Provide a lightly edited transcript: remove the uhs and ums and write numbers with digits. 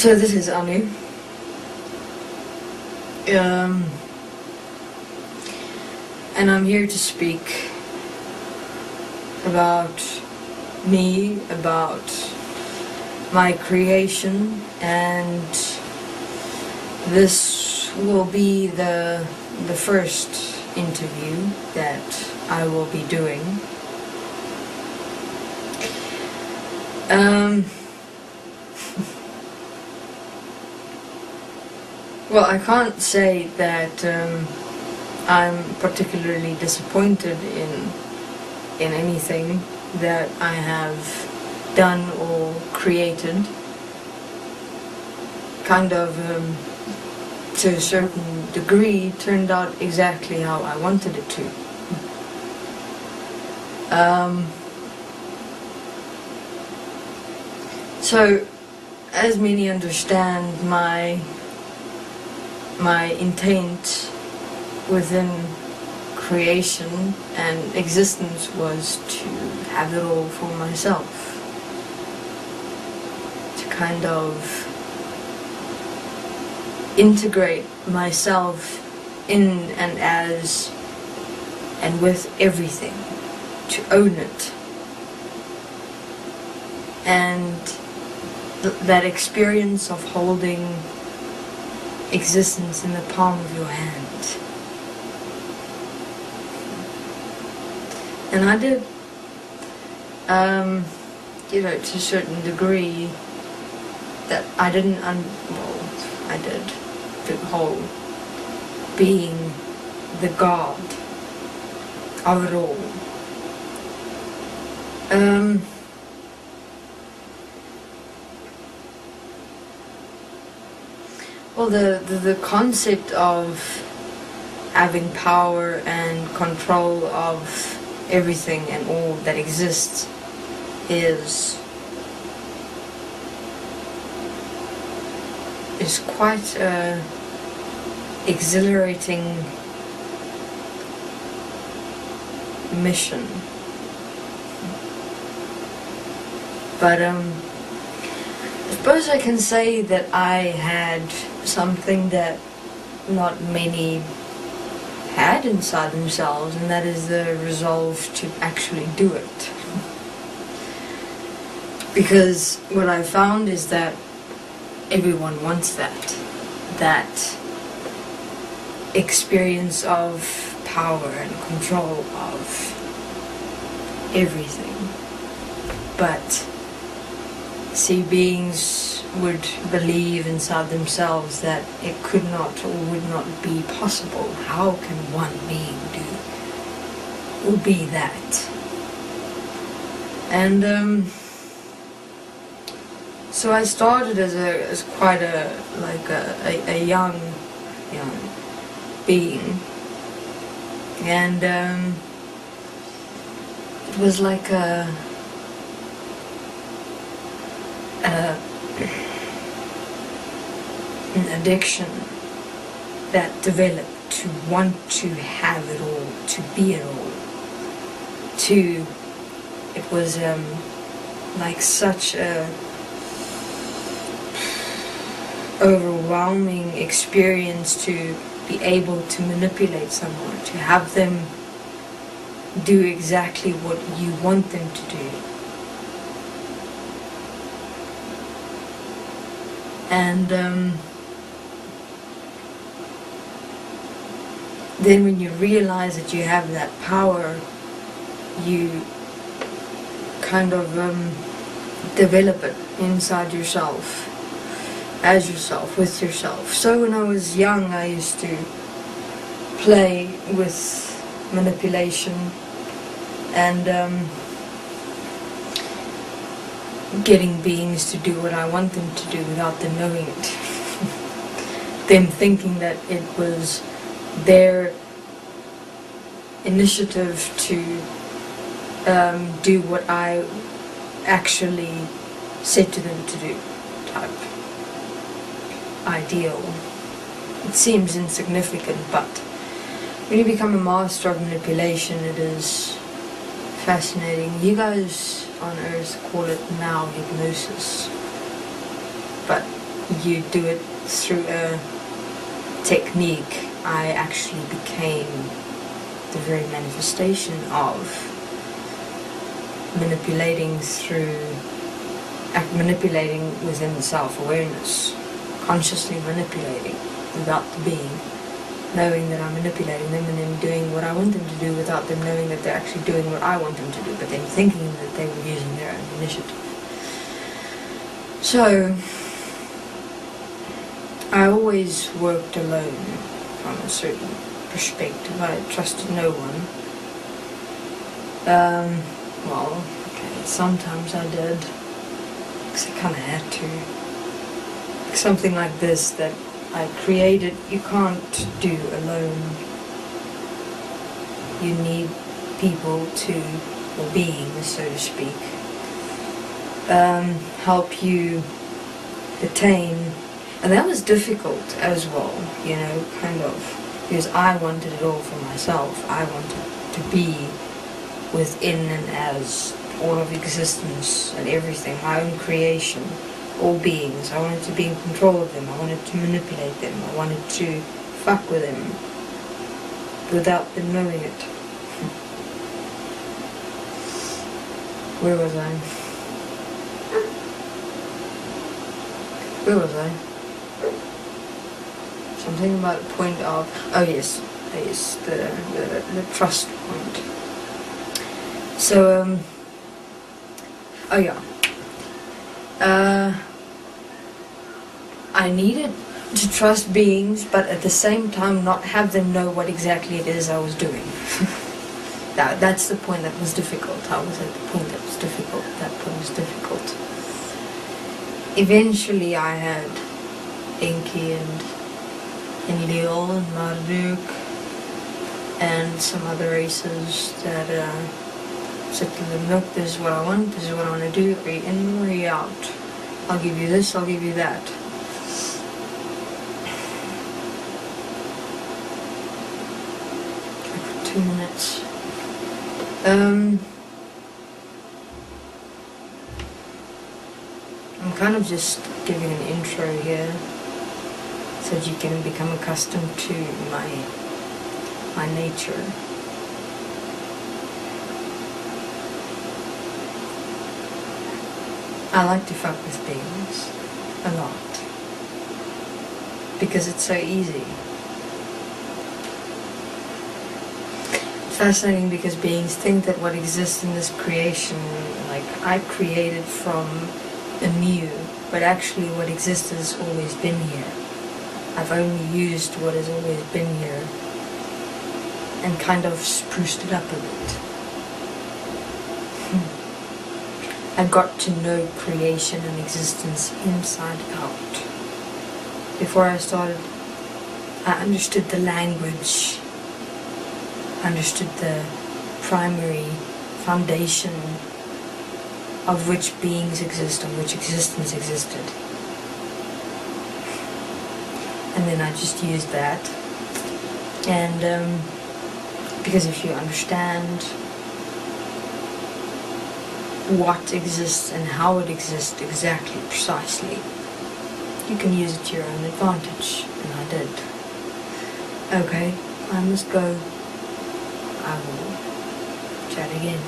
So this is Anu. And I'm here to speak about me, about my creation, and this will be the first interview that I will be doing. Well, I can't say that I'm particularly disappointed in anything that I have done or created. Kind of, to a certain degree, turned out exactly how I wanted it to. So, as many understand, my intent within creation and existence was to have it all for myself, to kind of integrate myself in and as and with everything, to own it, and that experience of holding existence in the palm of your hand. And I did, to a certain degree, that I didn't, I did, the whole being the God of it all. Well, the concept of having power and control of everything and all that exists is quite a exhilarating mission. But I suppose I can say that I had something that not many had inside themselves, and that is the resolve to actually do it. Because what I found is that everyone wants that experience of power and control of everything. But see, beings would believe inside themselves that it could not or would not be possible. How can one being do or be that? And so I started as quite a young being, and it was like an addiction that developed to want to have it all, to be it all. It was like such a overwhelming experience to be able to manipulate someone, to have them do exactly what you want them to do. And then when you realize that you have that power, you kind of develop it inside yourself, as yourself, with yourself. So when I was young, I used to play with manipulation and getting beings to do what I want them to do without them knowing it. Them thinking that it was their initiative to do what I actually said to them to do, type ideal. It seems insignificant, but when you become a master of manipulation, it is fascinating. You guys on Earth call it now hypnosis, but you do it through a technique, I actually became the very manifestation of manipulating within self-awareness, consciously manipulating without the being, knowing that I'm manipulating them and then doing what I want them to do without them knowing that they're actually doing what I want them to do, but then thinking that they were using their own initiative. So, I always worked alone from a certain perspective. I trusted no one. Well, okay, sometimes I did, because I kind of had to. Something like this that I created, you can't do alone. You need people to, or beings, so to speak, help you attain. And that was difficult as well, you know, kind of, because I wanted it all for myself. I wanted to be within and as all of existence and everything, my own creation, all beings. I wanted to be in control of them. I wanted to manipulate them. I wanted to fuck with them without them knowing it. Where was I? Where was I? Something about the point of, oh yes, the trust point. So, oh yeah. I needed to trust beings, but at the same time not have them know what exactly it is I was doing. That's the point that was difficult. I was at the point that was difficult. That point was difficult. Eventually I had Enki and Leo and Marduk and some other races that said to them, look, this is what I want, this is what I want to do, are you in or are you out? I'll give you this, I'll give you that. For 2 minutes. I'm kind of just giving an intro here so that you can become accustomed to my nature. I like to fuck with beings a lot because it's so easy. Fascinating because beings think that what exists in this creation, like I created from anew, but actually what exists has always been here. I've only used what has always been here and kind of spruced it up a bit. I got to know creation and existence inside out. Before I started, I understood the language, understood the primary foundation of which beings exist, of which existence existed. And then I just used that. And because if you understand what exists and how it exists exactly, precisely, you can use it to your own advantage. And I did. Okay, I must go. I will chat again.